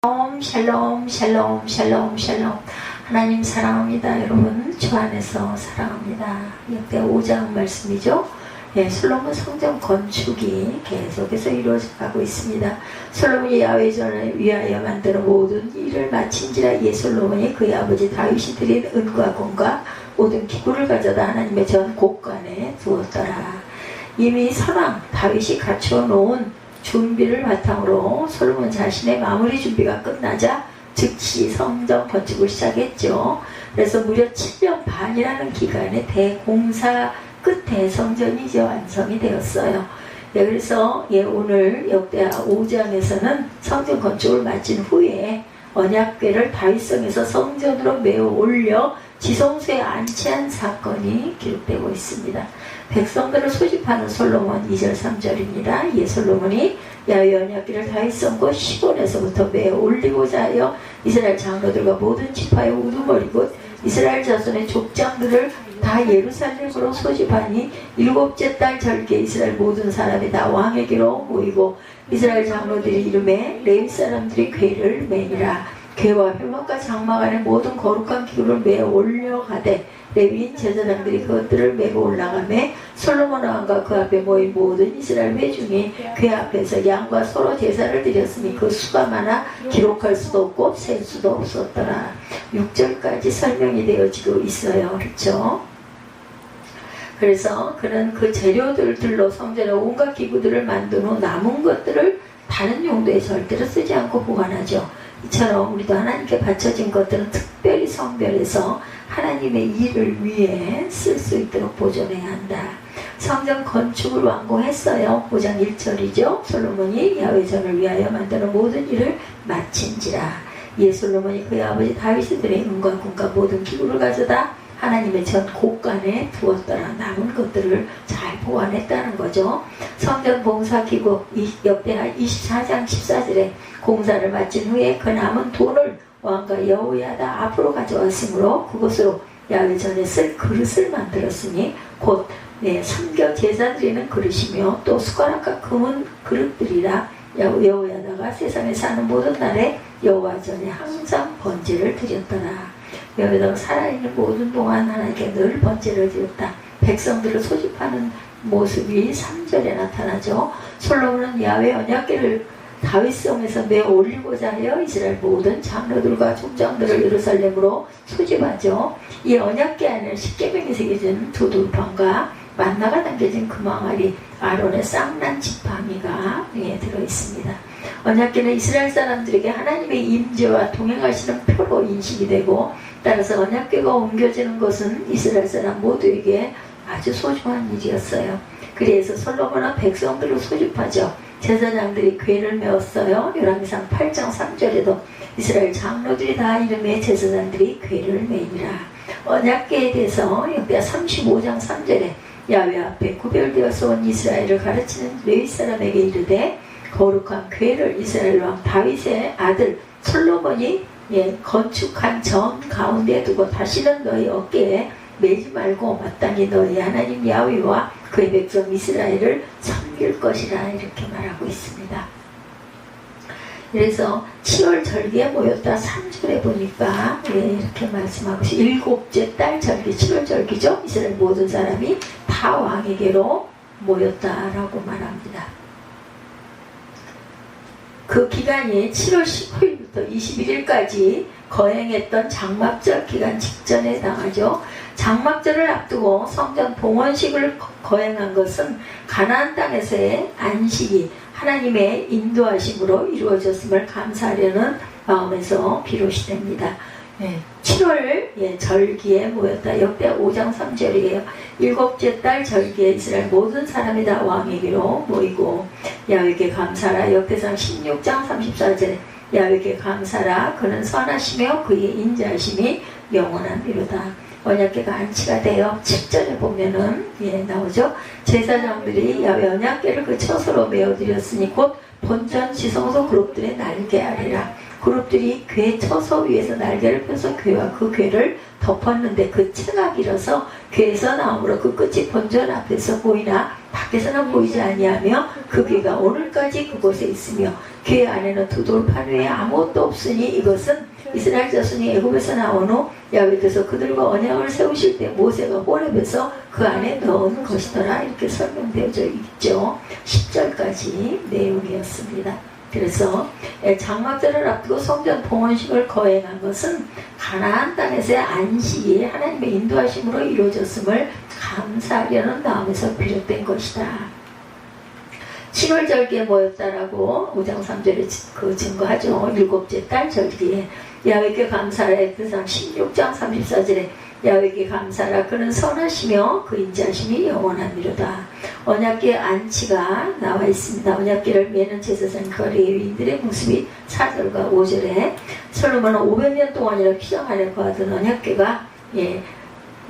샬롬 샬롬 샬롬 샬롬. 하나님 사랑합니다. 여러분 주 안에서 사랑합니다. 역대 5장 말씀이죠. 솔로몬 성전 건축이 계속해서 이루어져 가고 있습니다. 솔로몬이 야훼전을 위하여 만드는 모든 일을 마친지라. 이에 솔로몬이 그의 아버지 다윗이 드린 은과 금과 모든 기구를 가져다 하나님의 전 곳간에 두었더라. 이미 선왕 다윗이 갖추어 놓은 준비를 바탕으로 솔로몬 자신의 마무리 준비가 끝나자 즉시 성전 건축을 시작했죠. 그래서 무려 7년 반이라는 기간의 대공사 끝에 성전이 이제 완성이 되었어요. 그래서 오늘 역대하 5장에서는 성전 건축을 마친 후에 언약궤를 다윗성에서 성전으로 메어 올려 지성소에 안치한 사건이 기록되고 있습니다. 백성들을 소집하는 솔로몬 2절 3절입니다. 이에 솔로몬이 야훼 언약궤를 다윗성과 시온에서부터 메어 올리고자 하여 이스라엘 장로들과 모든 지파의 우두머리고 이스라엘 자손의 족장들을 다 예루살렘으로 소집하니 7째 달 절기에 이스라엘 모든 사람이 다 왕에게로 모이고 이스라엘 장로들이 이름에 레위 사람들이 궤를 매니라. 궤와 회막과 장막 안에 모든 거룩한 기구를 메어 올려가되 레위인 제사장들이 그것들을 메고 올라가매 솔로몬 왕과 그 앞에 모인 모든 이스라엘 회중이 궤 앞에서 양과 서로 제사를 드렸으니 그 수가 많아 기록할 수도 없고 셀 수도 없었더라. 6절까지 설명이 되어지고 있어요. 그렇죠? 그래서 그는 그 재료들로 성전의 온갖 기구들을 만든 후 남은 것들을 다른 용도에 절대로 쓰지 않고 보관하죠. 이처럼 우리도 하나님께 바쳐진 것들은 특별히 성별해서 하나님의 일을 위해 쓸 수 있도록 보존해야 한다. 성전 건축을 완공했어요. 5장 1절이죠. 솔로몬이 야훼전을 위하여 만드는 모든 일을 마친지라. 이에 솔로몬이 그의 아버지 다윗이 드린 은과 금과 모든 기구를 가져다 하나님의 전 곳간에 두었더라. 남은 것들을 잘 보관했다는 거죠. 성전 봉사기구 역대하 24장 14절에 공사를 마친 후에 그 남은 돈을 왕과 여호야다 앞으로 가져왔으므로 그것으로 야훼전에 쓸 그릇을 만들었으니 곧 선교 제사 드리는 그릇이며 또 숟가락과 금은 그릇들이라. 여호야다가 세상에 사는 모든 날에 여호와 전에 항상 번제를 드렸더라. 여호야다가 살아있는 모든 동안 하나님께 늘 번제를 드렸다. 백성들을 소집하는 모습이 3절에 나타나죠. 솔로몬은 야훼 언약궤를 다윗성에서 메어 올리고자 하여 이스라엘 모든 장로들과 족장들을 예루살렘으로 소집하죠. 이 언약궤 안에 십계명이 새겨진 두 돌판과 만나가 담겨진 금항아리 아론의 쌍난 지팡이가 들어있습니다. 언약궤는 이스라엘 사람들에게 하나님의 임재와 동행하시는 표로 인식이 되고 따라서 언약궤가 옮겨지는 것은 이스라엘 사람 모두에게 아주 소중한 일이었어요. 그래서 솔로몬은 백성들을 소집하죠. 제사장들이 궤를 메었어요. 열왕기상 8장 3절에도 이스라엘 장로들이 다 이름에 제사장들이 궤를 메니라. 언약궤에 대해서 역대하 35장 3절에 야훼 앞에 구별되어서 온 이스라엘을 가르치는 레위 사람에게 이르되 거룩한 궤를 이스라엘 왕 다윗의 아들 솔로몬이 건축한 전 가운데 두고 다시는 너희 어깨에 매지 말고 마땅히 너희 하나님 야훼와 그의 백성 이스라엘을 섬길 것이라 이렇게 말하고 있습니다. 그래서 7월 절기에 모였다 3절에 보니까 이렇게 말씀하고 있어요. 7째 달 절기 7월 절기죠. 이스라엘 모든 사람이 다 왕에게로 모였다라고 말합니다. 그 기간이 7월 15일부터 21일까지 거행했던 장막절 기간 직전에 해당하죠. 장막절을 앞두고 성전 봉헌식을 거행한 것은 가나안 땅에서의 안식이 하나님의 인도하심으로 이루어졌음을 감사하려는 마음에서 비롯이 됩니다. 7월 절기에 모였다. 역대 5장 3절이에요. 7째 달 절기에 이스라엘 모든 사람이 다 왕에게로 모이고 야훼께 감사라. 역대상 16장 34절에 야훼께 감사라. 그는 선하시며 그의 인자하심이 영원한 미로다. 언약궤가 안치가 되어 7절에 보면은 나오죠. 제사장들이 야훼 언약궤를 그 처소로 메어드렸으니 곧 본전 지성소 그룹들의 날개 아래라. 그룹들이 궤 처소 위에서 날개를 펴서 궤와 그 궤를 덮었는데 그 채가 길어서 궤에서 나오므로 그 끝이 본전 앞에서 보이나 밖에서는 보이지 아니하며 그 귀가 오늘까지 그곳에 있으며 귀 안에는 두 돌판 외에 아무것도 없으니 이것은 이스라엘 자손이 애굽에서 나온 후 야훼께서 그들과 언약을 세우실 때 모세가 호렙에서 그 안에 넣은 것이더라. 이렇게 설명되어져 있죠. 10절까지 내용이었습니다. 그래서 장막절을 앞두고 성전 봉헌식을 거행한 것은 가나안 땅에서의 안식이 하나님의 인도하심으로 이루어졌음을 감사하려는 마음에서 비롯된 것이다. 7월 절기에 모였다라고 5장 3절에 증거하죠. 일곱째 달 절기에 야훼께 감사하라 엑스상 16장 34절에 야훼께 감사하라 그는 선하시며 그 인자하심이 영원하미로다. 언약궤 안치가 나와 있습니다. 언약궤를 매는 제사장과 레위인들의 모습이 4절과 5절에 솔로몬은 500년 동안이나 휘장 안에 거하던 언약궤가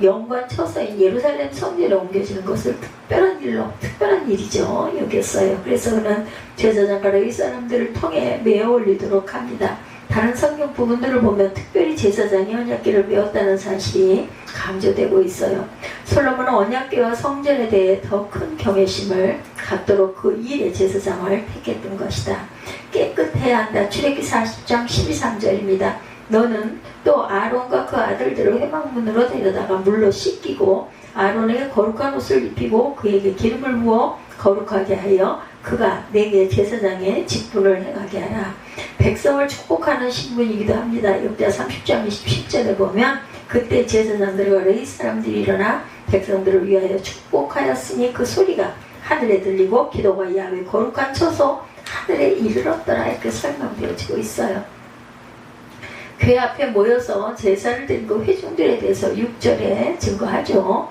영관 처소인 예루살렘 성전에 옮겨지는 것을 특별한 일이죠. 여겼어요. 그래서 그는 제사장과 레위 사람들을 통해 메어 올리도록 합니다. 다른 성경 부분들을 보면 특별히 제사장이 언약궤를 메었다는 사실이 강조되고 있어요. 솔로몬은 언약궤와 성전에 대해 더 큰 경외심을 갖도록 그 일의 제사장을 택했던 것이다. 깨끗해야 한다. 출애굽기 40장 12~13절입니다. 너는 또 아론과 그 아들들을 회막문으로 데려다가 물로 씻기고 아론에게 거룩한 옷을 입히고 그에게 기름을 부어 거룩하게 하여 그가 내게 제사장의 직분을 행하게 하라. 백성을 축복하는 신분이기도 합니다. 역대 30장 27절에 보면 그때 제사장들과 레위 사람들이 일어나 백성들을 위하여 축복하였으니 그 소리가 하늘에 들리고 기도가 야훼 거룩한 처소 하늘에 이르렀더라. 이렇게 설명되어지고 있어요. 궤 앞에 모여서 제사를 드리고 회중들에 대해서 6절에 증거하죠.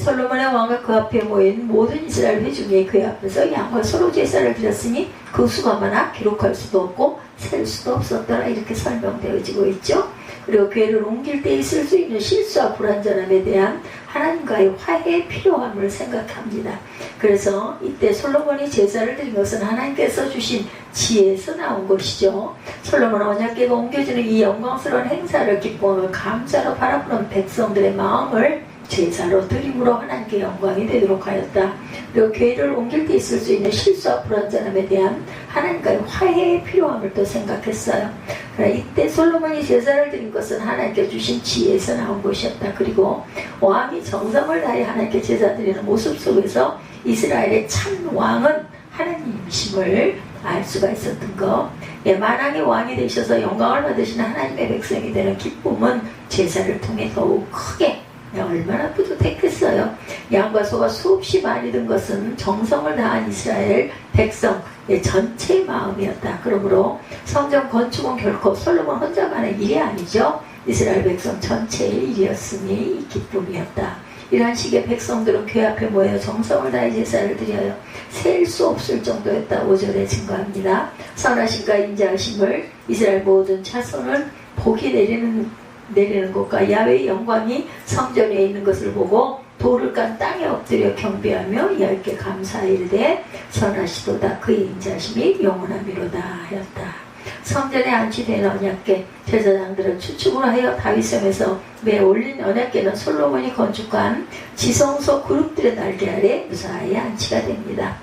솔로몬의 왕과 그 앞에 모인 모든 이스라엘 회중이 궤 앞에서 양과 소로 제사를 드렸으니 그 수가 많아 기록할 수도 없고 셀 수도 없었더라. 이렇게 설명되어지고 있죠. 그리고 궤를 옮길 때 있을 수 있는 실수와 불완전함에 대한 하나님과의 화해의 필요함을 생각합니다. 그래서 이때 솔로몬이 제사를 드린 것은 하나님께서 주신 지혜에서 나온 것이죠. 솔로몬은 언약궤가 옮겨지는 이 영광스러운 행사를 기뻐하며 감사로 바라보는 백성들의 마음을 제사로 드림으로 하나님께 영광이 되도록 하였다. 그리고 궤를 옮길 때 있을 수 있는 실수와 불완전함에 대한 하나님과의 화해의 필요함을 또 생각했어요. 그러나 이때 솔로몬이 제사를 드린 것은 하나님께 주신 지혜에서 나온 것이었다. 그리고 왕이 정성을 다해 하나님께 제사 드리는 모습 속에서 이스라엘의 참 왕은 하나님이심을 알 수가 있었던 것. 만왕의 왕이 되셔서 영광을 받으시는 하나님의 백성이 되는 기쁨은 제사를 통해 더욱 크게 얼마나 뿌듯했겠어요. 양과 소가 수없이 많이 든 것은 정성을 다한 이스라엘 백성의 전체의 마음이었다. 그러므로 성전 건축은 결코 솔로몬 혼자가 하는 일이 아니죠. 이스라엘 백성 전체의 일이었으니 이 기쁨이었다. 이러한 식의 백성들은 궤 앞에 모여 정성을 다해 제사를 드려요. 셀 수 없을 정도였다. 5절에 증거합니다. 선하심과 인자하심을 이스라엘 모든 자손을 복이 내리는 것과 야훼의 영광이 성전에 있는 것을 보고 돌을 깐 땅에 엎드려 경배하며 야훼께 감사하이르되 선하시도다 그의 인자심이 영원하미로다 하였다. 성전에 안치된 언약궤 제사장들은 추측으로 하여 다윗성에서 매 올린 언약궤는 솔로몬이 건축한 지성소 그룹들의 날개 아래 무사히 안치가 됩니다.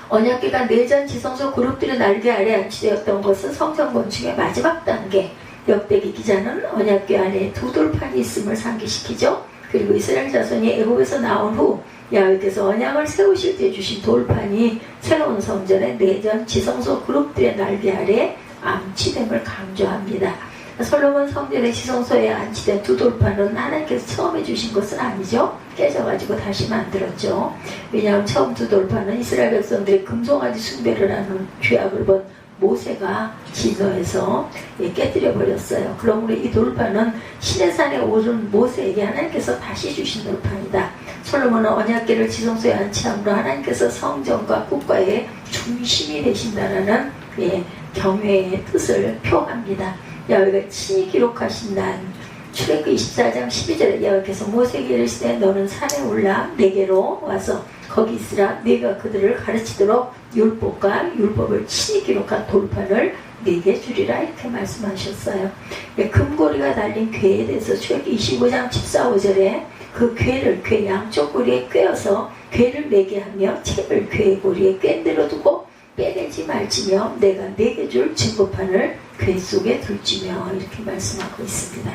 언약궤가 내전 지성소 그룹들의 날개 아래 안치되었던 것은 성전 건축의 마지막 단계. 역대기 기자는 언약궤 안에 두 돌판이 있음을 상기시키죠. 그리고 이스라엘 자손이 애굽에서 나온 후 야훼께서 언약을 세우실 때 주신 돌판이 새로운 성전의 내전 지성소 그룹들의 날개 아래 안치됨을 강조합니다. 솔로몬 성전의 지성소에 안치된 두 돌판은 하나님께서 처음에 주신 것은 아니죠. 깨져가지고 다시 만들었죠. 왜냐하면 처음 두 돌판은 이스라엘 백성들이 금송아지 숭배를 하는 죄악을 본 모세가 진노해서 깨뜨려 버렸어요. 그러므로 이 돌판은 시내산에 오른 모세에게 하나님께서 다시 주신 돌판이다. 솔로몬은 언약궤를 지성소에 안치함으로 하나님께서 성전과 국가의 중심이 되신다라는 경외의 뜻을 표합니다. 야훼가 친히 기록하신 날 출애굽기 24장 12절에 야훼께서 모세에게 이르시되 너는 산에 올라 내게로 와서 거기 있으라 네가 그들을 가르치도록 율법과 율법을 친히 기록한 돌판을 네게 주리라 이렇게 말씀하셨어요. 금고리가 달린 궤에 대해서 출애굽기 25장 14~15절에 그 궤를 궤 양쪽 고리에 꿰어서 괴를 매게 하며 책을 괴의 고리에 꿰들어 두고 빼내지 말지며 내가 내게 줄 증거판을 괴 속에 둘지며 이렇게 말씀하고 있습니다.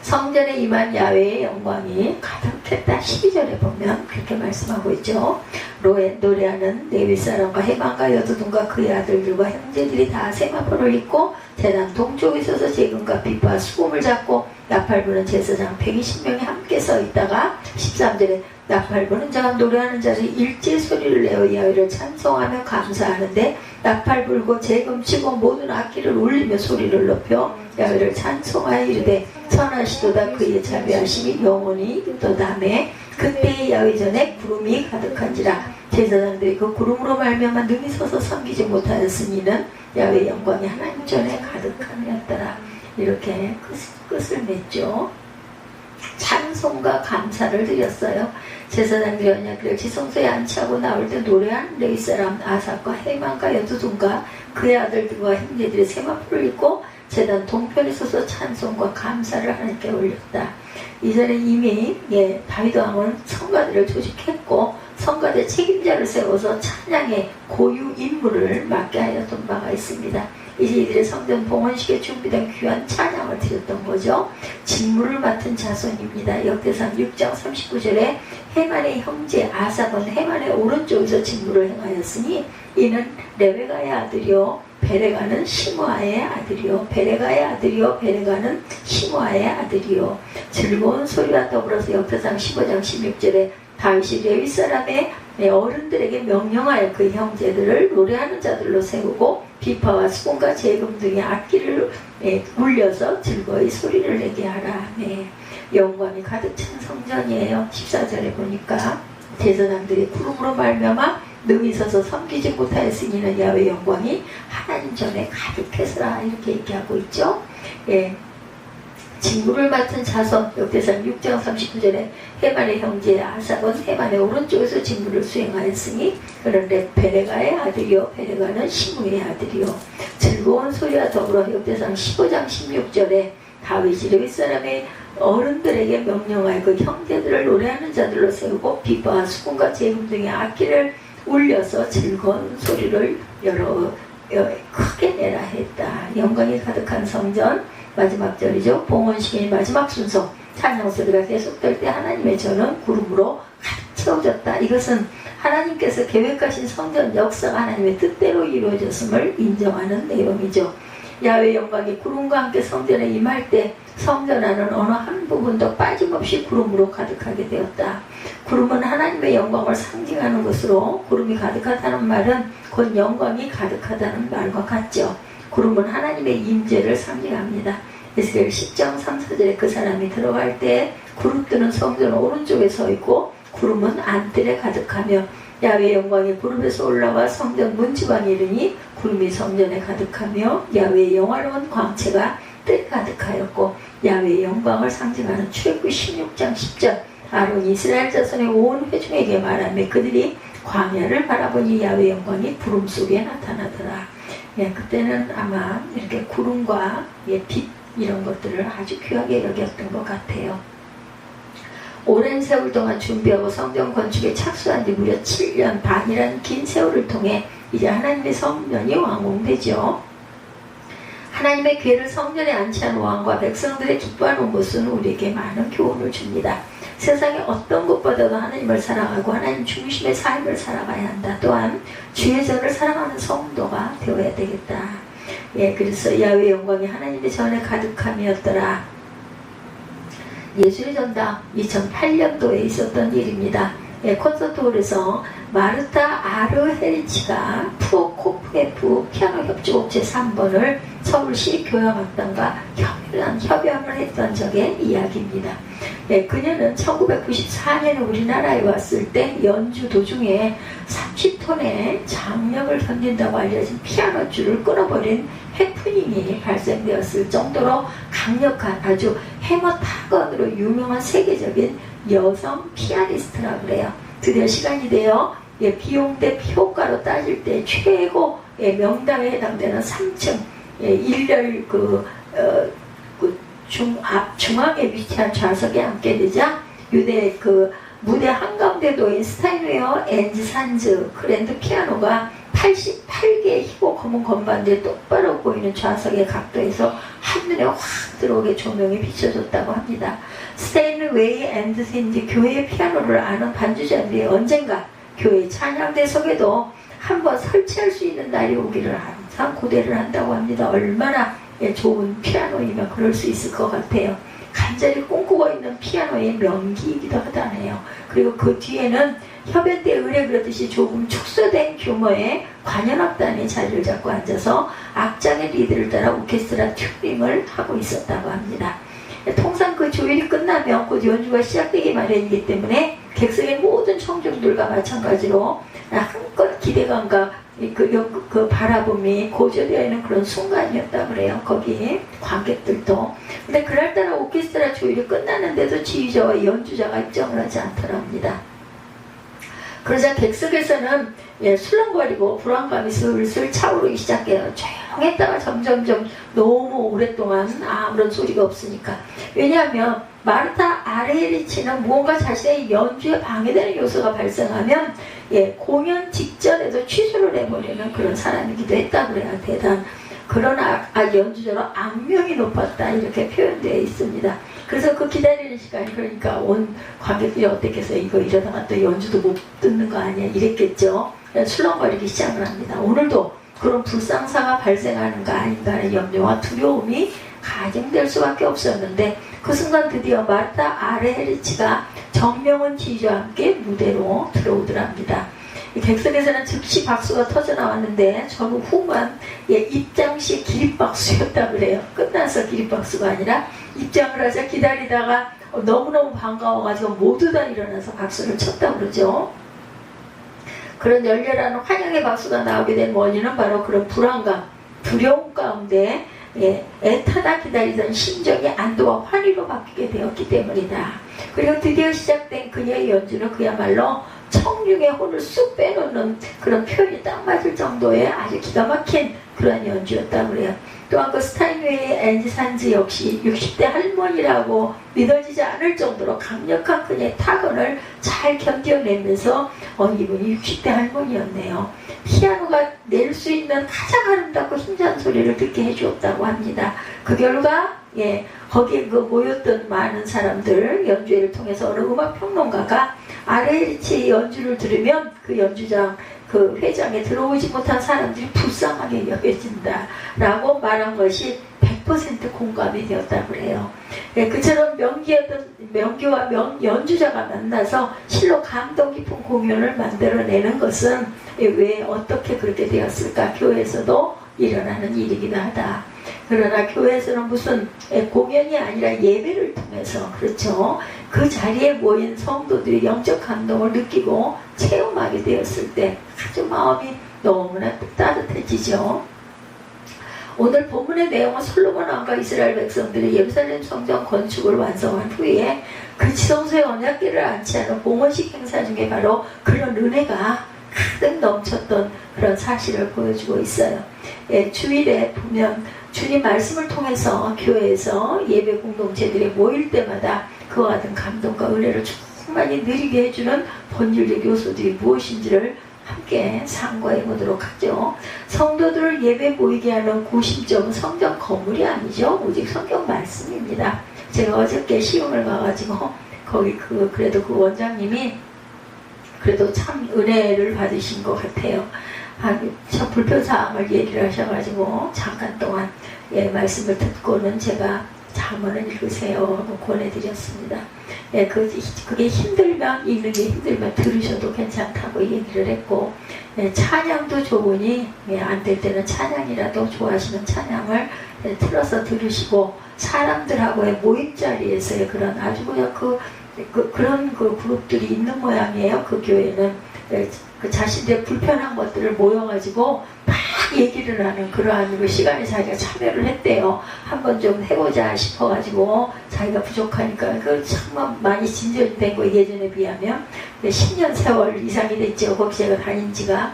성전에 임한 야훼의 영광이 가득했다. 12절에 보면 그렇게 말씀하고 있죠. 노래하는 레위 사람과 헤만과 여두둔과 그의 아들들과 형제들이 다 세마포를 입고 제단 동쪽에 서서 재금과 빛과 수금을 잡고 나팔 부는 제사장 120명이 함께 서 있다가 13절에 나팔 부는 자가 노래하는 자들이 일제 소리를 내어 야훼를 찬송하며 감사하는데 나팔 불고 재금 치고 모든 악기를 울리며 소리를 높여 야훼를 찬송하여 이르되 선하시도다 그의 자비하심이 영원히 있도다매 그때의 야훼 전에 구름이 가득한지라 제사장들이 그 구름으로 말미암아 능히 서서 섬기지 못하였으니는 야훼의 영광이 하나님 전에 가득함이었더라. 이렇게 끝을 맺죠. 찬송과 감사를 드렸어요. 제사장들이 언약궤를 지성소에 안치하고 나올 때 노래하는 레위 사람 아삭과 헤만과 여두둔과 그의 아들들과 형제들이 세마포를 입고 제단 동편에 서서 찬송과 감사를 하나님께 올렸다. 이전에 이미 다윗 왕은 성가대를 조직했고 성가대 책임자를 세워서 찬양의 고유 임무를 맡게 하였던 바가 있습니다. 이제 이들의 성전 봉헌식에 준비된 귀한 찬양을 드렸던 거죠. 직무를 맡은 자손입니다. 역대상 6장 39절에 헤만의 형제 아삭은 헤만의 오른쪽에서 직무를 행하였으니 이는 레베가의 아들이요 베레가는 시므아의 아들이요 베레가의 아들이요 베레가는 시므아의 아들이요. 즐거운 소리와 더불어서 역대상 15장 16절에 다윗이 레위 사람의 어른들에게 명령하여 그 형제들을 노래하는 자들로 세우고 비파와 수금과 재금 등의 악기를 울려서 즐거이 소리를 내게 하라. 영광이 가득 찬 성전이에요. 14절에 보니까 제사장들이 구름으로 말미암아 능히 서서 섬기지 못하였으니는 야훼의 영광이 하나님 전에 가득해서라. 이렇게 얘기하고 있죠. 직무를 맡은 자손 역대상 6장 39절에 헤만의 형제 아삭은 헤만의 오른쪽에서 직무를 수행하였으니 그는 베레가의 아들이요 베레가는 시므의 아들이요. 즐거운 소리와 더불어 역대상 15장 16절에 다윗이 레위 사람의 어른들에게 명령하여 그 형제들을 노래하는 자들로 세우고 비파와 수금과 재금 등의 악기를 울려서 즐거운 소리를 크게 내라 했다. 영광이 가득한 성전 마지막 절이죠. 봉헌식의 마지막 순서 찬양 소리가 계속될 때 하나님의 전은 구름으로 가득 채워졌다. 이것은 하나님께서 계획하신 성전 역사가 하나님의 뜻대로 이루어졌음을 인정하는 내용이죠. 야훼의 영광이 구름과 함께 성전에 임할 때 성전 안은 어느 한 부분도 빠짐없이 구름으로 가득하게 되었다. 구름은 하나님의 영광을 상징하는 것으로 구름이 가득하다는 말은 곧 영광이 가득하다는 말과 같죠. 구름은 하나님의 임재를 상징합니다. 에스겔 10장 3, 4절에 그 사람이 들어갈 때 구름들은 성전 오른쪽에 서 있고 구름은 안뜰에 가득하며 야훼의 영광이 구름에서 올라와 성전 문지방에 이르니 구름이 성전에 가득하며 야훼의 영화로운 광채가 뜰에 가득하였고 야훼의 영광을 상징하는 출애굽 16장 10절 아론이 이스라엘 자손의 온 회중에게 말하며 그들이 광야를 바라보니 야훼의 영광이 구름 속에 나타나더라. 그때는 아마 이렇게 구름과 빛 이런 것들을 아주 귀하게 여겼던 것 같아요. 오랜 세월 동안 준비하고 성전 건축에 착수한 지 무려 7년 반이라는 긴 세월을 통해 이제 하나님의 성전이 완공되죠. 하나님의 궤를 성전에 안치한 왕과 백성들의 기뻐하는 모습은 우리에게 많은 교훈을 줍니다. 세상의 어떤 것보다도 하나님을 사랑하고 하나님 중심의 삶을 살아가야 한다. 또한 주의 전을 사랑하는 성도가 되어야 되겠다. 그래서 야훼의 영광이 하나님의 전에 가득함이었더라. 예술의 전당 2008년도에 있었던 일입니다. 콘서트홀에서 마르타 아르헤리치가 푸오코프에프 피아노 협주곡 제3번을 서울시 교향악단과 협연을 했던 적의 이야기입니다. 그녀는 1994년에 우리나라에 왔을 때 연주 도중에 30톤의 장력을 견딘다고 알려진 피아노 줄을 끊어버린 해프닝이 발생되었을 정도로 강력한 아주 해머타건으로 유명한 세계적인 여성 피아니스트라고 그래요. 드디어 시간이 돼요. 비용 대 효과로 따질 때 최고의 명당에 해당되는 3층 1열 중앙에 위치한 좌석에 앉게 되자 유대 무대 한가운데 놓인 스타인웨어 엔지 산즈 그랜드 피아노가 88개의 희고 검은 건반들이 똑바로 보이는 좌석의 각도에서 한눈에 확 들어오게 조명이 비춰졌다고 합니다. 스테인웨이 앤드 산즈 교회 피아노를 아는 반주자들이 언젠가 교회 찬양대석에도 한번 설치할 수 있는 날이 오기를 항상 고대를 한다고 합니다. 얼마나 좋은 피아노이면 그럴 수 있을 것 같아요. 간절히 꿈꾸고 있는 피아노의 명기이기도 하다네요. 그리고 그 뒤에는 협연 때 의뢰 그러듯이 조금 축소된 규모의 관현악단이 자리를 잡고 앉아서 악장의 리드를 따라 오케스트라 튜닝을 하고 있었다고 합니다. 통상 그 조율이 끝나면 곧 연주가 시작되기 마련이기 때문에 객석의 모든 청중들과 마찬가지로 한껏 기대감과 그 바라봄이 고조되어 있는 그런 순간이었다고 그래요. 거기 관객들도. 근데 그날따라 오케스트라 조율이 끝났는데도 지휘자와 연주자가 입장을 하지 않더랍니다. 그러자 객석에서는 술렁거리고 불안감이 슬슬 차오르기 시작해요. 조용했다가 점점점 너무 오랫동안 아무런 소리가 없으니까. 왜냐하면 마르타 아레리치는 무언가 자신의 연주에 방해되는 요소가 발생하면 공연 직전에도 취소를 해버리는 그런 사람이기도 했다고 그래야 대단. 그러나 연주자로 악명이 높았다 이렇게 표현되어 있습니다. 그래서 그 기다리는 시간이 그러니까 온 관객들이 어떻게 해서 이거 이러다가 또 연주도 못 듣는 거 아니야 이랬겠죠. 술렁거리기 시작을 합니다. 오늘도 그런 불상사가 발생하는가 아닌가 하는 염려와 두려움이 가중될 수밖에 없었는데 그 순간 드디어 마르타 아레리치가 정명원 지휘자와 함께 무대로 들어오더랍니다. 객석에서는 즉시 박수가 터져나왔는데 전후 후만 입장시 기립박수였다고 그래요. 끝나서 기립박수가 아니라 입장을 하자 기다리다가 너무너무 반가워가지고 모두 다 일어나서 박수를 쳤다고 그러죠. 그런 열렬한 환영의 박수가 나오게 된 원인은 바로 그런 불안감, 두려움 가운데 애타다 기다리던 심정이 안도와 환희로 바뀌게 되었기 때문이다. 그리고 드디어 시작된 그녀의 연주는 그야말로 청중의 혼을 쑥 빼놓는 그런 표현이 딱 맞을 정도의 아주 기가 막힌 그런 연주였다고 그래요. 또한 그 스타인웨이 앤지 산즈 역시 60대 할머니라고 믿어지지 않을 정도로 강력한 그녀의 타건을 잘 견뎌내면서 이분이 60대 할머니였네요. 피아노가 낼 수 있는 가장 아름답고 힘찬 소리를 듣게 해주었다고 합니다. 그 결과 거기에 그 모였던 많은 사람들 연주회를 통해서 어느 음악평론가가 아레리치 연주를 들으면 그 연주장 그 회장에 들어오지 못한 사람들이 불쌍하게 여겨진다 라고 말한 것이 100% 공감이 되었다고 그래요. 그처럼 명기와 연주자가 만나서 실로 감동 깊은 공연을 만들어내는 것은 왜 어떻게 그렇게 되었을까? 교회에서도 일어나는 일이기도 하다. 그러나 교회에서는 무슨 공연이 아니라 예배를 통해서 그렇죠. 그 자리에 모인 성도들이 영적 감동을 느끼고 체험하게 되었을 때 아주 마음이 너무나 따뜻해지죠. 오늘 본문의 내용은 솔로몬 왕과 이스라엘 백성들이 예루살렘 성전 건축을 완성한 후에 그 지성소의 언약궤를 안치하는 봉헌식 행사 중에 바로 그런 은혜가 가득 넘쳤던 그런 사실을 보여주고 있어요. 주일에 보면 주님 말씀을 통해서 교회에서 예배 공동체들이 모일 때마다 그와 같은 감동과 은혜를 충만히 누리게 해주는 본질적 요소들이 무엇인지를 함께 상고해 보도록 하죠. 성도들을 예배 모이게 하는 구심점은 성전 건물이 아니죠. 오직 성경 말씀입니다. 제가 어저께 시흥을 가가지고 거기 그래도 그 원장님이 그래도 참 은혜를 받으신 것 같아요. 참 불편사항을 얘기를 하셔가지고 잠깐 동안 말씀을 듣고는 제가 잠언을 읽으세요 하고 권해드렸습니다. 그게 힘들면 읽는 게 힘들면 들으셔도 괜찮다고 얘기를 했고 찬양도 좋으니 안 될 때는 찬양이라도 좋아하시는 찬양을 틀어서 들으시고 사람들하고의 모임 자리에서의 그런 아주 그냥 그런 그 그룹들이 있는 모양이에요. 그 교회는 그 자신들의 불편한 것들을 모여가지고 막 얘기를 하는 그러한 그 시간에 자기가 참여를 했대요. 한번 좀 해보자 싶어가지고 자기가 부족하니까 그 참 많이 진전된 거 예전에 비하면 10년 세월 이상이 됐죠. 거기 제가 다닌 지가.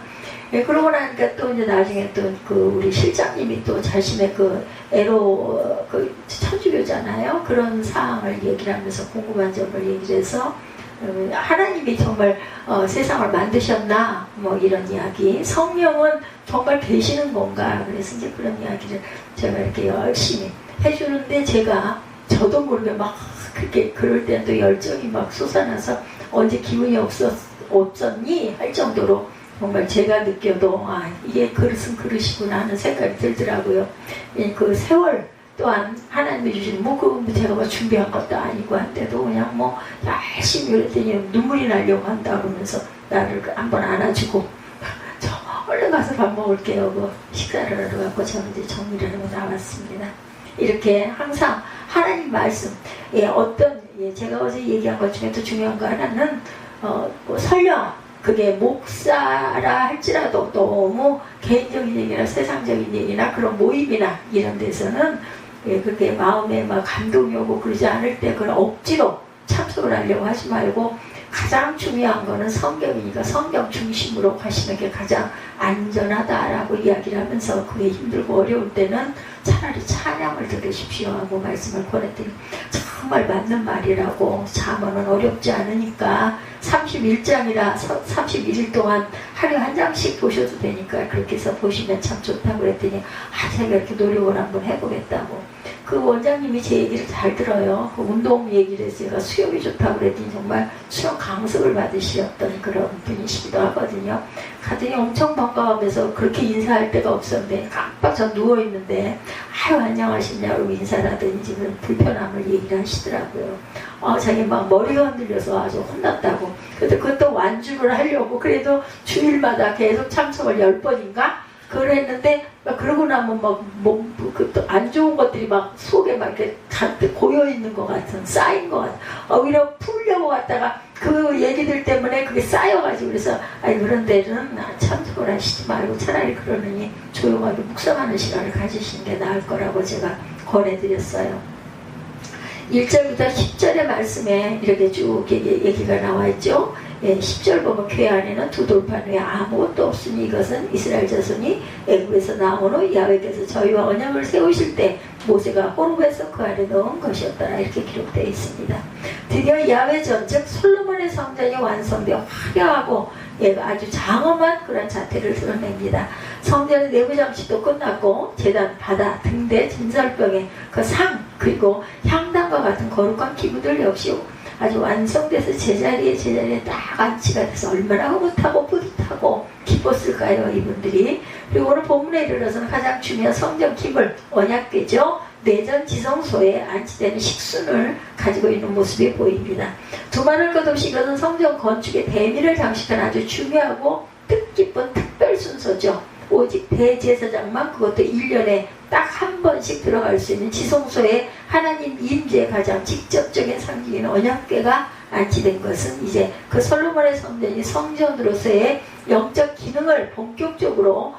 그러고 나니까 또 이제 나중에 또 그 우리 실장님이 또 자신의 그 천주교잖아요. 그런 사항을 얘기를 하면서 궁금한 점을 얘기를 해서 하나님이 정말 세상을 만드셨나 뭐 이런 이야기, 성령은 정말 계시는 건가, 그래서 이제 그런 이야기를 제가 이렇게 열심히 해주는데, 저도 모르게 막 그렇게 그럴 때 또 열정이 막 솟아나서 언제 기운이 없었니 할 정도로 정말 제가 느껴도 이게 그릇은 그릇이구나 하는 생각이 들더라고요. 그 세월 또한 하나님이 주신 제가 뭐 준비한 것도 아니고 한데도 그냥 뭐 열심히 그랬더니 눈물이 나려고 한다 그러면서 나를 한번 안아주고 저 얼른 가서 밥 먹을게요. 그 식사를 하러 가고 저는 이제 정리를 하고 나왔습니다. 이렇게 항상 하나님 말씀, 제가 어제 얘기한 것 중에 또 중요한 거 하나는 뭐 설령 그게 목사라 할지라도 너무 개인적인 얘기나 세상적인 얘기나 그런 모임이나 이런 데서는 그게 마음에 막 감동이 오고 그러지 않을 때 그걸 억지로 참석을 하려고 하지 말고, 가장 중요한 거는 성경이니까 성경 중심으로 가시는 게 가장 안전하다라고 이야기를 하면서, 그게 힘들고 어려울 때는 차라리 찬양을 들으십시오 하고 말씀을 권했더니 정말 맞는 말이라고, 잠언은 어렵지 않으니까 31장이라 31일 동안 하루에 한 장씩 보셔도 되니까 그렇게 해서 보시면 참 좋다고 그랬더니 제가 이렇게 노력을 한번 해보겠다고. 그 원장님이 제 얘기를 잘 들어요. 그 운동 얘기를 해서 제가 수영이 좋다고 그랬더니 정말 수영 강습을 받으셨던 그런 분이시기도 하거든요. 가더니 엄청 반가워하면서 그렇게 인사할 데가 없었는데 깜빡 저 누워있는데 안녕하시냐고 인사를 하더니 지금 불편함을 얘기를 하시더라고요. 자기 막 머리가 흔들려서 아주 혼났다고. 근데 그것도 완주를 하려고 그래도 주일마다 계속 참석을 10번인가? 그걸 했는데, 그러고 나면 안 좋은 것들이 막 속에 막 이렇게 가득 고여있는 것 같은, 쌓인 것 같은, 오히려 풀려고 갔다가 그 얘기들 때문에 그게 쌓여가지고, 그래서, 그런 데는 참석을 하시지 말고 차라리 그러느니 조용하게 묵상하는 시간을 가지시는 게 나을 거라고 제가 권해드렸어요. 1절부터 10절의 말씀에 이렇게 쭉 얘기가 나와 있죠. 10절 보면 궤 안에는 두 돌판 위에 아무것도 없으니 이것은 이스라엘 자손이 애굽에서 나온 후 야훼께서 저희와 언약을 세우실 때 모세가 호렙에서 그 안에 넣은 것이었더라, 이렇게 기록되어 있습니다. 드디어 야훼전, 즉 솔로몬의 성전이 완성되어 화려하고 아주 장엄한 그런 자태를 드러냅니다. 성전의 내부 장치도 끝났고 제단, 바다, 등대, 진설병의 그 상, 그리고 향단과 같은 거룩한 기구들 역시 아주 완성돼서 제자리에 딱 안치가 돼서 얼마나 흐뭇하고 뿌듯하고 기뻤을까요, 이분들이. 그리고 오늘 본문에 이르러서는 가장 중요한 성전 기물, 언약궤죠. 내전 지성소에 안치되는 식순을 가지고 있는 모습이 보입니다. 두말할 것 없이 이것은 성전 건축의 대미를 장식한 아주 중요하고 뜻깊은 특별 순서죠. 오직 대제사장만, 그것도 1년에 딱 한 번씩 들어갈 수 있는 지성소에 하나님 임재의 가장 직접적인 상징인 언약궤가 안치된 것은 이제 그 솔로몬의 성전이 성전으로서의 영적 기능을 본격적으로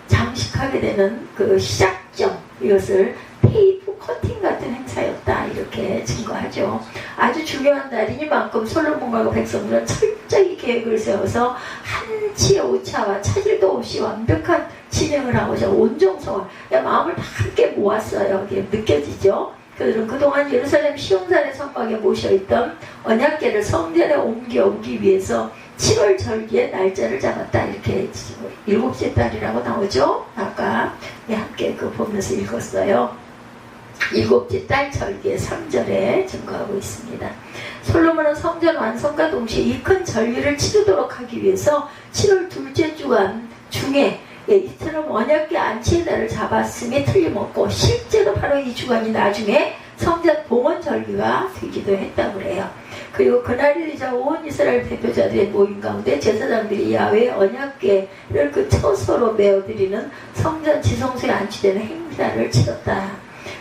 장식하게 되는 그 시작점, 이것을 테이프 커팅 같은 행사였다, 이렇게 증거하죠. 아주 중요한 날이니만큼 솔로몬과 백성들은 철저히 계획을 세워서 한치의 오차와 차질도 없이 완벽한 진행을 하고자 온정성을, 마음을 다 함께 모았어요. 이게 느껴지죠? 그들은 그동안 예루살렘 시온산의 성막에 모셔있던 언약궤를 성전에 옮겨오기 위해서 7월 절기에 날짜를 잡았다, 이렇게 7째 달이라고 나오죠? 아까 함께 그 보면서 읽었어요. 7째 달 절기의 3절에 증거하고 있습니다. 솔로몬은 성전 완성과 동시에 이 큰 절기를 치르도록 하기 위해서 7월 둘째 주간 중에 이처럼 언약궤 안치의 날을 잡았음이 틀림없고, 실제로 바로 이 주간이 나중에 성전 봉헌 절기가 되기도 했다고 해요. 그리고 그날이자 온 이스라엘 대표자들의 모임 가운데 제사장들이 야훼 언약궤를 그 처소로 메어드리는 성전 지성소에 안치되는 행사를 치렀다.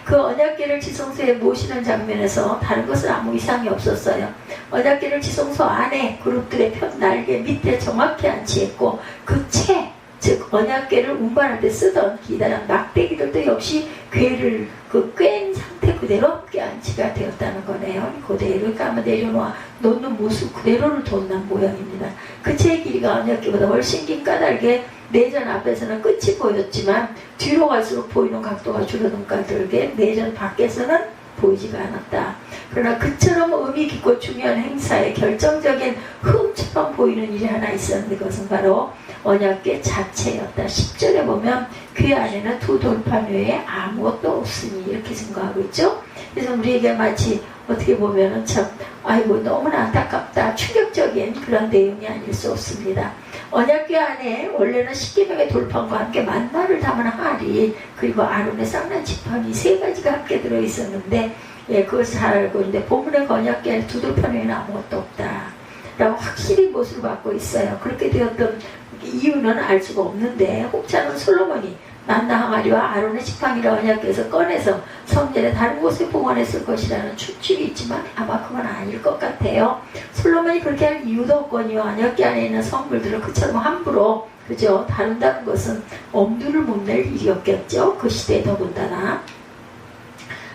그 언약궤를 지성소에 모시는 장면에서 다른 것은 아무 이상이 없었어요. 언약궤를 지성소 안에 그룹들의 편 날개 밑에 정확히 안치했고, 그 채, 즉 언약궤를 운반할 때 쓰던 기다란 막대기들도 역시 궤를 그 꿰인 상태 그대로 함께 안치가 되었다는 거네요. 그대로 까마 내려놓아 놓는 모습 그대로를 뒀는 모양입니다. 그 채의 길이가 언약궤보다 훨씬 긴 까닭에 내전 앞에서는 끝이 보였지만 뒤로 갈수록 보이는 각도가 줄어든 까닭에 내전 밖에서는 보이지가 않았다. 그러나 그처럼 의미 깊고 중요한 행사의 결정적인 흠처럼 보이는 일이 하나 있었는데 그것은 바로 언약궤 자체였다. 10절에 보면 그 안에는 두 돌판 외에 아무것도 없으니 이렇게 증거하고 있죠. 그래서 우리에게 마치 어떻게 보면은 참 아이고 너무나 안타깝다, 충격적인 그런 내용이 아닐 수 없습니다. 언약궤 안에 원래는 10계명의 돌판과 함께 만나를 담은 항아리 그리고 아론의 쌍난 지팡이 세 가지가 함께 들어있었는데 그것을 잘 알고 있는데 본문의 언약궤 안에 두 돌판 외에는 아무것도 없다 라고 확실히 못을 받고 있어요. 그렇게 되었던 이유는 알 수가 없는데 혹자는 솔로몬이 만나 항아리와 아론의 지팡이를 언약궤에서 꺼내서 성전의 다른 곳에 보관했을 것이라는 추측이 있지만 아마 그건 아닐 것 같아요. 솔로몬이 그렇게 할 이유도 없거니와 언약궤 안에 있는 성물들을 그처럼 함부로 그죠 다룬다는 것은 엄두를 못 낼 일이었겠죠. 그 시대에 더군다나.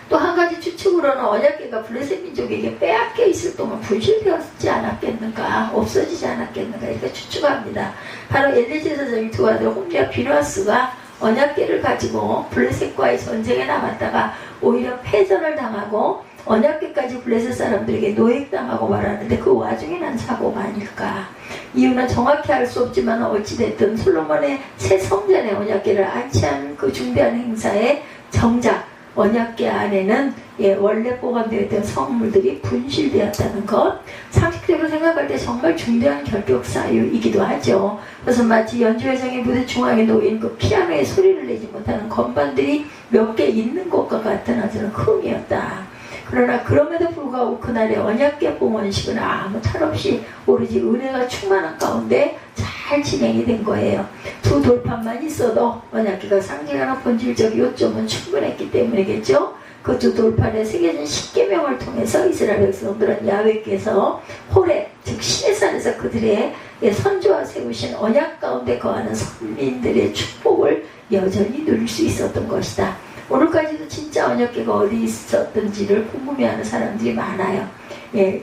또 한 가지 추측으로는 언약궤가 블레셋 민족에게 빼앗겨 있을 동안 분실되었지 않았겠는가, 없어지지 않았겠는가 이렇게 추측합니다. 바로 엘리제사장의 두 아들 홈리와 비누아스가 언약궤를 가지고 블레셋과의 전쟁에 나갔다가 오히려 패전을 당하고 언약궤까지 블레셋 사람들에게 노획당하고 말하는데 그 와중에 난 사고가 아닐까. 이유는 정확히 알 수 없지만 어찌됐든 솔로몬의 새 성전에 언약궤를 안치하는 그 중대한 행사에 정작 언약궤 안에는 원래 보관되어 있던 성물들이 분실되었다는 것, 상식적으로 생각할 때 정말 중대한 결격사유이기도 하죠. 그래서 마치 연주회장의 무대 중앙에 놓인 그 피아노의 소리를 내지 못하는 건반들이 몇 개 있는 것과 같은 아주 흠이었다. 그러나 그럼에도 불구하고 그날의 언약궤 봉헌식은 아무 탈 없이 오로지 은혜가 충만한 가운데 잘 진행이 된 거예요. 두 돌판만 있어도 언약궤가 상징하는 본질적 요점은 충분했기 때문이겠죠. 그 두 돌판에 새겨진 10계명을 통해서 이스라엘 백성들은 야훼께서 호렙 즉 시내산에서 그들의 선조와 세우신 언약 가운데 거하는 선민들의 축복을 여전히 누릴 수 있었던 것이다. 오늘까지도 진짜 언약궤가 어디 있었던지를 궁금해하는 사람들이 많아요.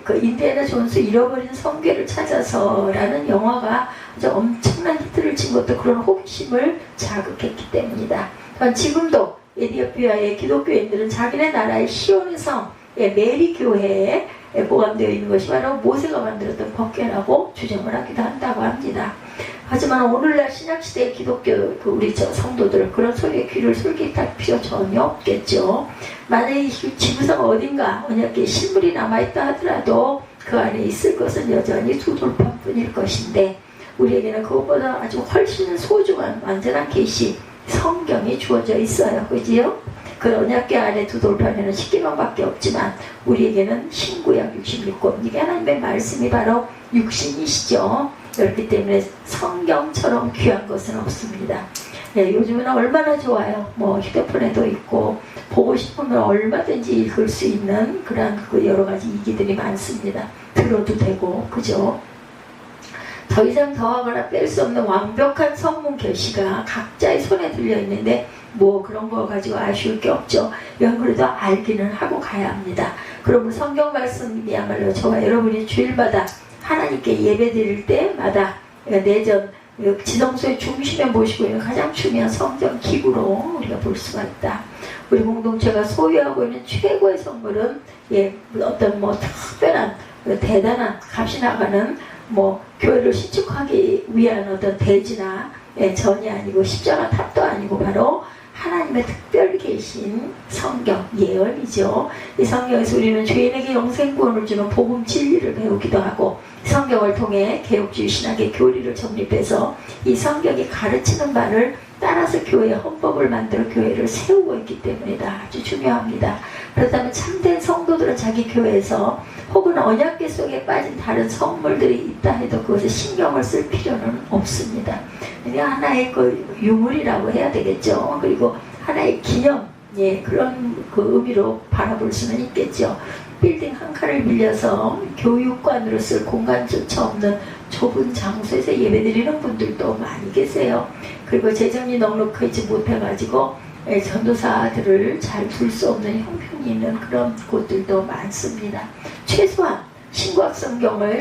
그 인디애나 존스 잃어버린 성궤를 찾아서라는 영화가 아주 엄청난 히트를 친 것도 그런 호기심을 자극했기 때문이다. 지금도 에티오피아의 기독교인들은 자기네 나라의 시온의 성 메리 교회에 보관되어 있는 것이 바로 모세가 만들었던 법궤라고 주장을 하기도 한다고 합니다. 하지만 오늘날 신약시대의 기독교 우리 성도들은 그런 소리에 귀를 솔깃할 필요 전혀 없겠죠. 만약에 이 지구상 어딘가 언약궤 실물이 남아있다 하더라도 그 안에 있을 것은 여전히 두 돌판뿐일 것인데 우리에게는 그것보다 아주 훨씬 소중한 완전한 계시 성경이 주어져 있어요. 그지요? 그 언약궤 안에 두 돌판에는 10계명밖에 없지만 우리에게는 신구약 66권 이게 하나님의 말씀이 바로 육신이시죠. 그렇기 때문에 성경처럼 귀한 것은 없습니다. 요즘은 얼마나 좋아요. 뭐 휴대폰에도 있고 보고 싶으면 얼마든지 읽을 수 있는 그런 여러 가지 이기들이 많습니다. 들어도 되고 그죠? 더 이상 더하거나 뺄 수 없는 완벽한 성문 계시가 각자의 손에 들려 있는데 뭐 그런 거 가지고 아쉬울 게 없죠. 이건 그래도 알기는 하고 가야 합니다. 그러면 성경 말씀이야말로 저와 여러분이 주일마다 하나님께 예배 드릴 때마다 내전 지성소의 중심에 모시고 있는 가장 중요한 성전 기구로 우리가 볼 수가 있다. 우리 공동체가 소유하고 있는 최고의 선물은 어떤 뭐 특별한 대단한 값이 나가는 뭐 교회를 신축하기 위한 어떤 대지나 전이 아니고 십자가 탑도 아니고 바로 하나님의 특별 계신 성경 예언이죠. 이 성경에서 우리는 죄인에게 영생구원을 주는 복음 진리를 배우기도 하고 성경을 통해 개혁주의 신학의 교리를 정립해서 이 성경이 가르치는 바를 따라서 교회의 헌법을 만들어 교회를 세우고 있기 때문이다. 아주 중요합니다. 그렇다면 참된 성도들은 자기 교회에서 혹은 언약궤 속에 빠진 다른 성물들이 있다 해도 그것에 신경을 쓸 필요는 없습니다. 그냥 하나의 유물이라고 해야 되겠죠. 그리고 하나의 기념, 그런 의미로 바라볼 수는 있겠죠. 빌딩 한 칸을 빌려서 교육관으로 쓸 공간조차 없는 좁은 장소에서 예배드리는 분들도 많이 계세요. 그리고 재정이 넉넉하지 못해가지고 전도사들을 잘 둘 수 없는 형편이 있는 그런 곳들도 많습니다. 최소한 신구약 성경을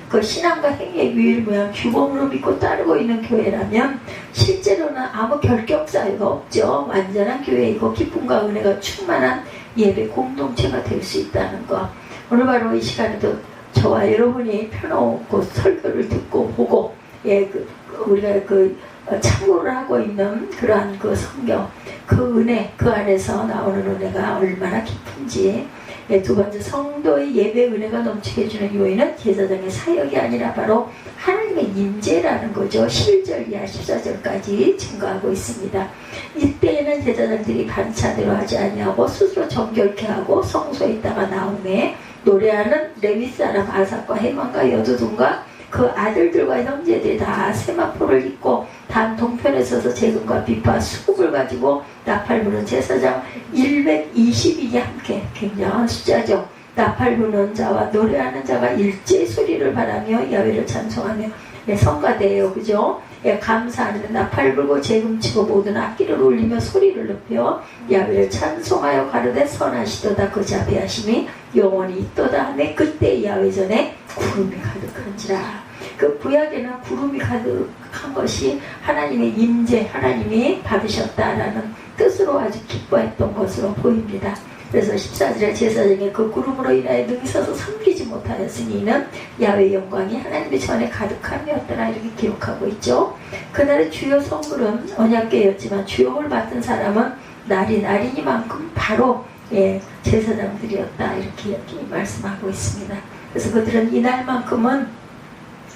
그 신앙과 행위의 유일무이한 규범으로 믿고 따르고 있는 교회라면 실제로는 아무 결격 사유가 없죠. 완전한 교회이고 기쁨과 은혜가 충만한 예배 공동체가 될 수 있다는 것. 오늘 바로 이 시간에도 저와 여러분이 펴놓고 설교를 듣고 보고 우리가 참고를 하고 있는 그러한 그 성경, 그 은혜, 그 안에서 나오는 은혜가 얼마나 깊은지. 두 번째, 성도의 예배 은혜가 넘치게 해주는 요인은 제사장의 사역이 아니라 바로 하나님의 임재라는 거죠. 11절 이하 14절까지 증거하고 있습니다. 이때에는 제사장들이 반차대로 하지 아니하고 스스로 정결케 하고 성소에 있다가 나오매 노래하는 레위 사람 아삭과 헤만과 여두둔과 그 아들들과 형제들이 다 세마포를 입고 단 동편에 서서 재금과 비파 수국을 가지고 나팔 부는 제사장 120인이 함께, 굉장한 숫자죠. 나팔 부는 자와 노래하는 자가 일제히 소리를 바라며 야훼를 찬송하며 성가대예요. 그죠? 감사하는 나팔 불고 재금 치고 모든 악기를 울리며 소리를 높여 야훼를 찬송하여 가로되 선하시도다 그 자비하심이 영원히 있도다 하매 그때 야훼 전에 구름이 가득한지라. 그 구약에는 구름이 가득한 것이 하나님의 임재, 하나님이 받으셨다라는 뜻으로 아주 기뻐했던 것으로 보입니다. 그래서 14절에 제사장이 그 구름으로 인하여 능히 서서 섬기지 못하였으니 이는 야훼의 영광이 하나님의 전에 가득함이었더라 이렇게 기록하고 있죠. 그날의 주요 선물은 언약궤였지만 주역을 맡은 사람은 날이니만큼 바로 제사장들이었다 이렇게 말씀하고 있습니다. 그래서 그들은 이날만큼은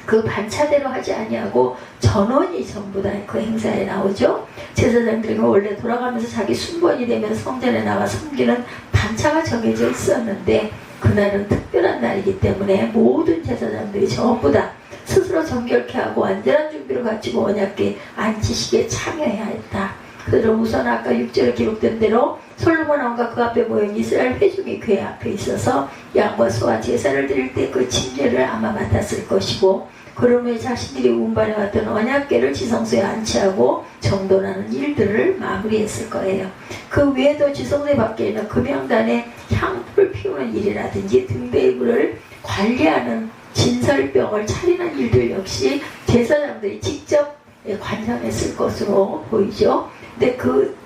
그 반차대로 하지 아니하고 전원이 전부 다 그 행사에 나오죠. 제사장들이 원래 돌아가면서 자기 순번이 되면서 성전에 나가 섬기는 반차가 정해져 있었는데 그날은 특별한 날이기 때문에 모든 제사장들이 전부 다 스스로 정결케 하고 완전한 준비를 갖추고 언약궤 안치식에 참여해야 했다. 그들은 우선 아까 6절에 기록된 대로 솔로몬 왕과 그 앞에 모인 이스라엘 회중이 궤 앞에 있어서 양과 소와 제사를 드릴 때 그 침례를 아마 맡았을 것이고 그러므로 자신들이 운반해왔던 언약궤를 지성소에 안치하고 정돈하는 일들을 마무리했을 거예요. 그 외에도 지성소에 밖에 있는 금양단에 향불을 피우는 일이라든지 등대불을 관리하는 진설병을 차리는 일들 역시 제사장들이 직접 관장했을 것으로 보이죠. 근데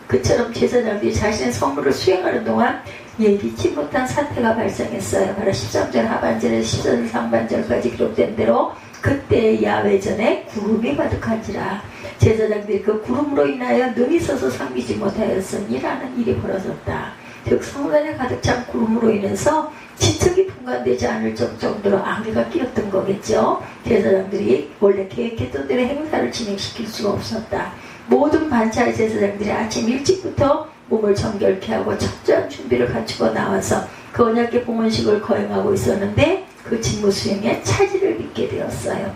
그처럼 제사장들이 자신의 선물을 수행하는 동안 예기치 못한 사태가 발생했어요. 바로 13절 하반절에서 14절 상반절까지 기록된 대로 그때 야훼 전에 구름이 가득한지라. 제사장들이 그 구름으로 인하여 능히 서서 섬기지 못하였으니라는 일이 벌어졌다. 즉 성전에 가득 찬 구름으로 인해서 지척이 분간되지 않을 정도로 안개가 끼었던 거겠죠. 제사장들이 원래 계획했던 대로 행사를 진행시킬 수가 없었다. 모든 반차의 제사장들이 아침 일찍부터 몸을 정결케 하고 철저한 준비를 갖추고 나와서 그 언약궤 봉헌식을 거행하고 있었는데 그 직무 수행에 차질을 빚게 되었어요.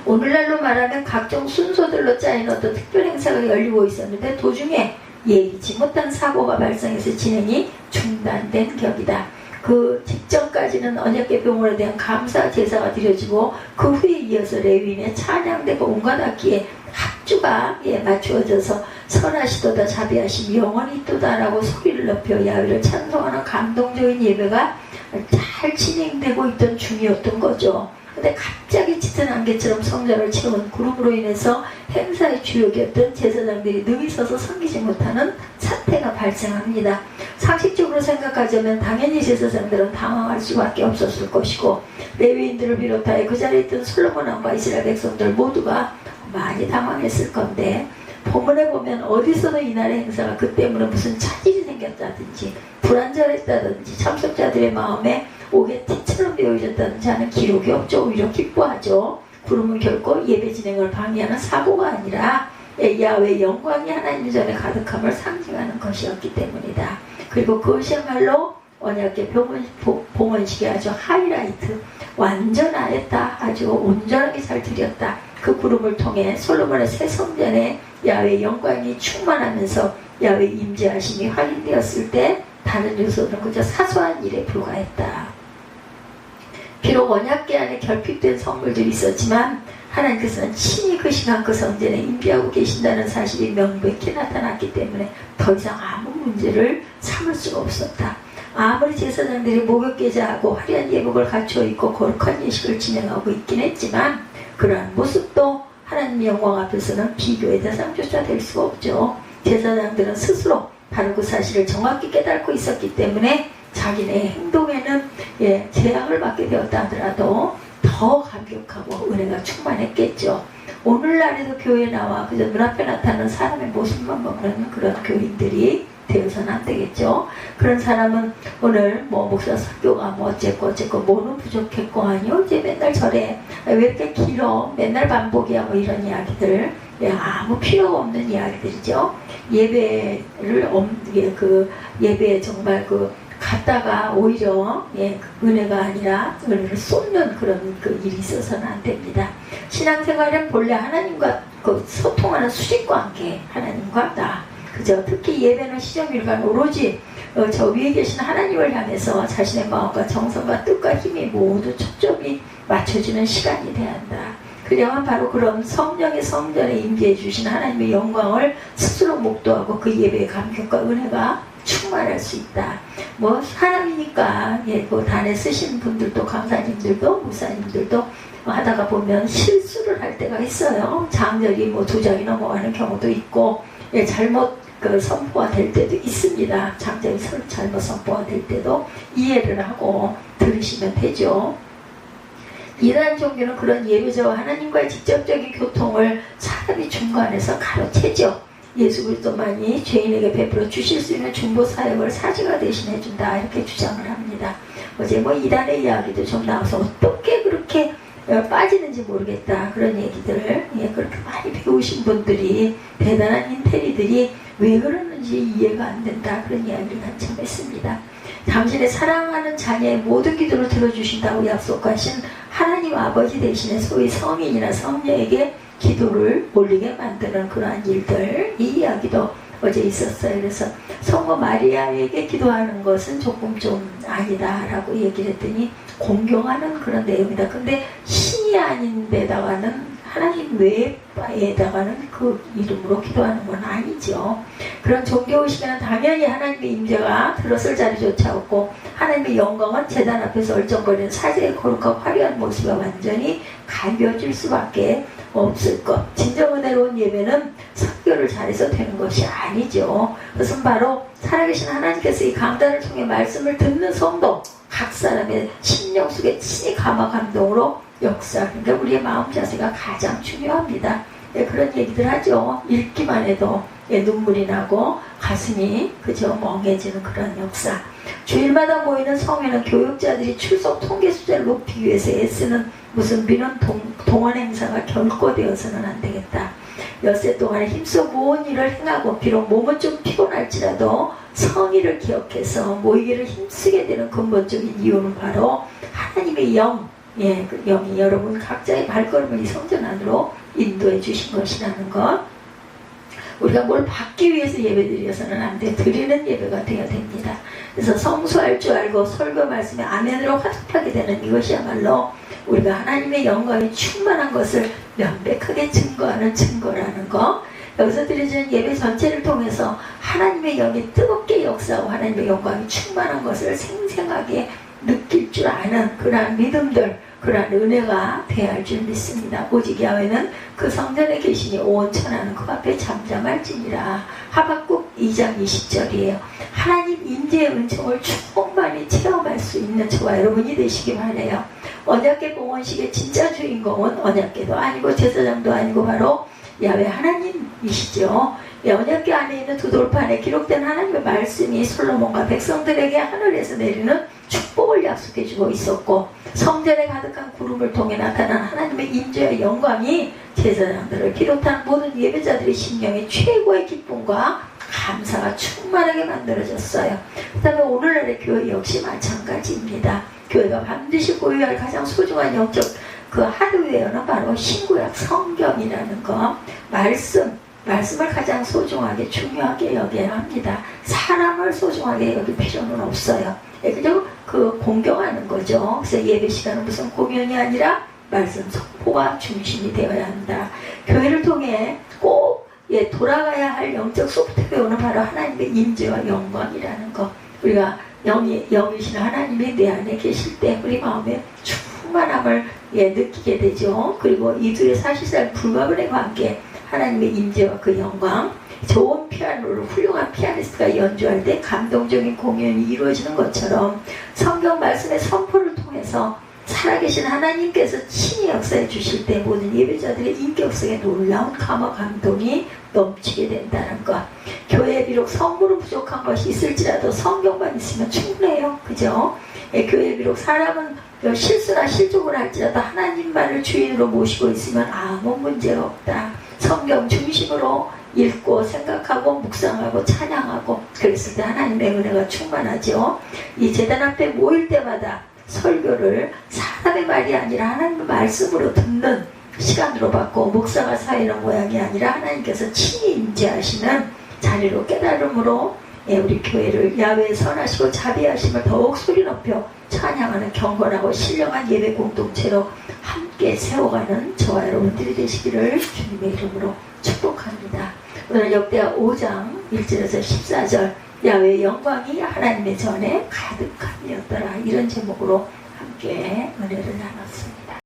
오늘날로 말하면 각종 순서들로 짜인 어떤 특별 행사가 열리고 있었는데 도중에 예기치 못한 사고가 발생해서 진행이 중단된 격이다. 그 직전까지는 언약궤 봉헌에 대한 감사 제사가 드려지고 그 후에 이어서 레위인의 찬양대가 온갖 악기에 합주가 맞추어져서 선하시도다 자비하심 영원히 있도다라고 소리를 높여 야훼를 찬송하는 감동적인 예배가 잘 진행되고 있던 중이었던 거죠. 근데 갑자기 짙은 안개처럼 성전을 채운 구름으로 인해서 행사의 주역이었던 제사장들이 능히 서서 섬기지 못하는 사태가 발생합니다. 상식적으로 생각하자면 당연히 제사장들은 당황할 수밖에 없었을 것이고 레위인들을 비롯하여 그 자리에 있던 솔로몬 왕과 이스라엘 백성들 모두가 많이 당황했을 건데 본문에 보면 어디서도 이날의 행사가 그 때문에 무슨 차질이 생겼다든지 불안전했다든지 참석자들의 마음에 오개티처럼 되어졌다든지 하는 기록이 없죠. 오히려 기뻐하죠. 구름은 결코 예배 진행을 방해하는 사고가 아니라 야훼의 영광이 하나님 전에 가득함을 상징하는 것이었기 때문이다. 그리고 그것이야말로 언약궤 봉헌식의 아주 하이라이트, 완전하였다, 아주 온전하게 잘 드렸다. 그 구름을 통해 솔로몬의 새 성전에 야훼의 영광이 충만하면서 야훼의 임재하심이 확인되었을 때 다른 요소는 그저 사소한 일에 불과했다. 비록 언약궤 안에 결핍된 선물들이 있었지만 하나님께서는 친히 그 시간 그 성전에 임재하고 계신다는 사실이 명백히 나타났기 때문에 더 이상 아무 문제를 삼을 수가 없었다. 아무리 제사장들이 목욕계자하고 화려한 예복을 갖추어 입고 거룩한 예식을 진행하고 있긴 했지만 그러한 모습도 하나님의 영광 앞에서는 비교의 대상조차 될 수가 없죠. 제사장들은 스스로 바로 그 사실을 정확히 깨닫고 있었기 때문에 자기네 행동에는 제약을 받게 되었다 하더라도 더 감격하고 은혜가 충만했겠죠. 오늘날에도 교회에 나와 그저 눈앞에 나타나는 사람의 모습만 보는 그런 교인들이 되어서는 안 되겠죠. 그런 사람은 오늘 목사 설교가 어쨌고 뭐는 부족했고 아니요 이제 맨날 저래 왜 이렇게 길어 맨날 반복이야 이런 이야기들 아무 필요가 없는 이야기들이죠. 예배를 예배에 정말 갔다가 오히려 은혜가 아니라 은혜를 쏟는 그런 일이 있어서는 안 됩니다. 신앙생활은 본래 하나님과 소통하는 수직관계, 하나님과 나. 그죠? 특히 예배는 시점일간 오로지 저 위에 계신 하나님을 향해서 자신의 마음과 정성과 뜻과 힘이 모두 초점이 맞춰지는 시간이 돼야 한다. 그녀는 바로 그런 성령의 성전에 임재해 주신 하나님의 영광을 스스로 목도하고 그 예배의 감격과 은혜가 충만할 수 있다. 사람이니까 단에 쓰신 분들도 강사님들도 목사님들도 하다가 보면 실수를 할 때가 있어요. 장절이 2장이 넘어가는 경우도 있고 잘못 선포가 될 때도 있습니다. 장절이 잘못 선포가 될 때도 이해를 하고 들으시면 되죠. 이러한 종교는 그런 예배자와 하나님과의 직접적인 교통을 사람이 중간에서 가로채죠. 예수 그리스도만이 죄인에게 베풀어 주실 수 있는 중보 사역을 사제가 대신해 준다 이렇게 주장을 합니다. 어제 이단의 이야기도 좀 나와서 어떻게 그렇게 빠지는지 모르겠다 그런 얘기들을 그렇게 많이 배우신 분들이 대단한 인테리들이 왜 그러는지 이해가 안 된다 그런 이야기를 한참 했습니다. 당신의 사랑하는 자녀의 모든 기도를 들어주신다고 약속하신 하나님 아버지 대신에 소위 성인이나 성녀에게 기도를 올리게 만드는 그러한 일들 이 이야기도 어제 있었어요. 그래서 성모 마리아에게 기도하는 것은 조금 좀 아니다라고 얘기를 했더니 공경하는 그런 내용이다. 근데 신이 아닌 데다가는 하나님 외에다가는 그 이름으로 기도하는 건 아니죠. 그런 종교의식에는 당연히 하나님의 임재가 들어설 자리조차 없고 하나님의 영광은 제단 앞에서 얼쩡거리는 사제의 거룩하고 화려한 모습이 완전히 가벼워질 수밖에 없을 것. 진정 은혜로운 예배는 설교를 잘해서 되는 것이 아니죠. 그것은 바로 살아계신 하나님께서 이 강단을 통해 말씀을 듣는 성도 각 사람의 심령 속에 친히 감화 감동으로 역사하는데 우리의 마음 자세가 가장 중요합니다. 그런 얘기들 하죠. 읽기만 해도 눈물이 나고 가슴이 멍해지는 그런 역사. 주일마다 모이는 성회는 교육자들이 출석 통계 숫자를 높이기 위해서 애쓰는 무슨 민원 동원 행사가 결코 되어서는 안 되겠다. 엿새 동안에 힘써 모은 일을 행하고 비록 몸은 좀 피곤할지라도 성의를 기억해서 모이기를 힘쓰게 되는 근본적인 이유는 바로 하나님의 그 영이 여러분 각자의 발걸음을 이 성전 안으로 인도해 주신 것이라는 것. 우리가 뭘 받기 위해서 예배드려서는 안 돼. 드리는 예배가 되어야 됩니다. 그래서 성수할 줄 알고 설교 말씀에 아멘으로 화답하게 되는 이것이야말로 우리가 하나님의 영광이 충만한 것을 명백하게 증거하는 증거라는 것. 여기서 드려지는 예배 전체를 통해서 하나님의 영이 뜨겁게 역사하고 하나님의 영광이 충만한 것을 생생하게 느낄 줄 아는 그러한 믿음들, 그러한 은혜가 되어야 할 줄 믿습니다. 오직 야훼는 그 성전에 계시니 온 천하는 그 앞에 잠잠할지니라. 하박국 2장 20절이에요. 하나님 임재의 은총을 충만히 체험할 수 있는 저와 여러분이 되시기 바라요. 언약궤 봉헌식의 진짜 주인공은 언약궤도 아니고 제사장도 아니고 바로 야훼 하나님이시죠. 언약궤 안에 있는 두 돌판에 기록된 하나님의 말씀이 솔로몬과 백성들에게 하늘에서 내리는 축복을 약속해주고 있었고, 성전에 가득한 구름을 통해 나타난 하나님의 임재와 영광이 제사장들을 비롯한 모든 예배자들의 심령에 최고의 기쁨과 감사가 충만하게 만들어졌어요. 그 다음에 오늘날의 교회 역시 마찬가지입니다. 교회가 반드시 보유할 가장 소중한 영적 그 하드웨어는 바로 신구약 성경이라는 거. 말씀을 가장 소중하게 중요하게 여겨야 합니다. 사람을 소중하게 여길 필요는 없어요. 그죠? 그 공경하는 거죠. 그래서 예배 시간은 무슨 공연이 아니라 말씀 선포가 중심이 되어야 한다. 교회를 통해 꼭 돌아가야 할 영적 소프트웨어는 바로 하나님의 임재와 영광이라는 거. 우리가 영이신 하나님이 내 안에 계실 때 우리 마음에 충만함을 느끼게 되죠. 그리고 이 둘의 사실상 불가분의 관계, 하나님의 임재와 그 영광, 좋은 피아노를 훌륭한 피아니스트가 연주할 때 감동적인 공연이 이루어지는 것처럼 성경 말씀의 선포를 통해서 살아계신 하나님께서 친히 역사해 주실 때 모든 예배자들의 인격 속에 놀라운 감동이 넘치게 된다는 것. 교회에 비록 성부로 부족한 것이 있을지라도 성경만 있으면 충분해요. 그죠? 교회에 비록 사람은 실수나 실족을 할지라도 하나님만을 주인으로 모시고 있으면 아무 문제가 없다. 성경 중심으로 읽고 생각하고 묵상하고 찬양하고 그랬을 때 하나님의 은혜가 충만하죠. 이 제단 앞에 모일 때마다 설교를 사람의 말이 아니라 하나님의 말씀으로 듣는 시간으로 받고 목사가 사이는 모양이 아니라 하나님께서 친히 임재하시는 자리로 깨달음으로 우리 교회를 야외에 선하시고 자비하심을 더욱 소리 높여 찬양하는 경건하고 신령한 예배 공동체로 함께 세워가는 저와 여러분들이 되시기를 주님의 이름으로 축복합니다. 오늘 역대하 5장 1절에서 14절 야외의 영광이 하나님의 전에 가득함이었더라, 이런 제목으로 함께 은혜를 나눴습니다.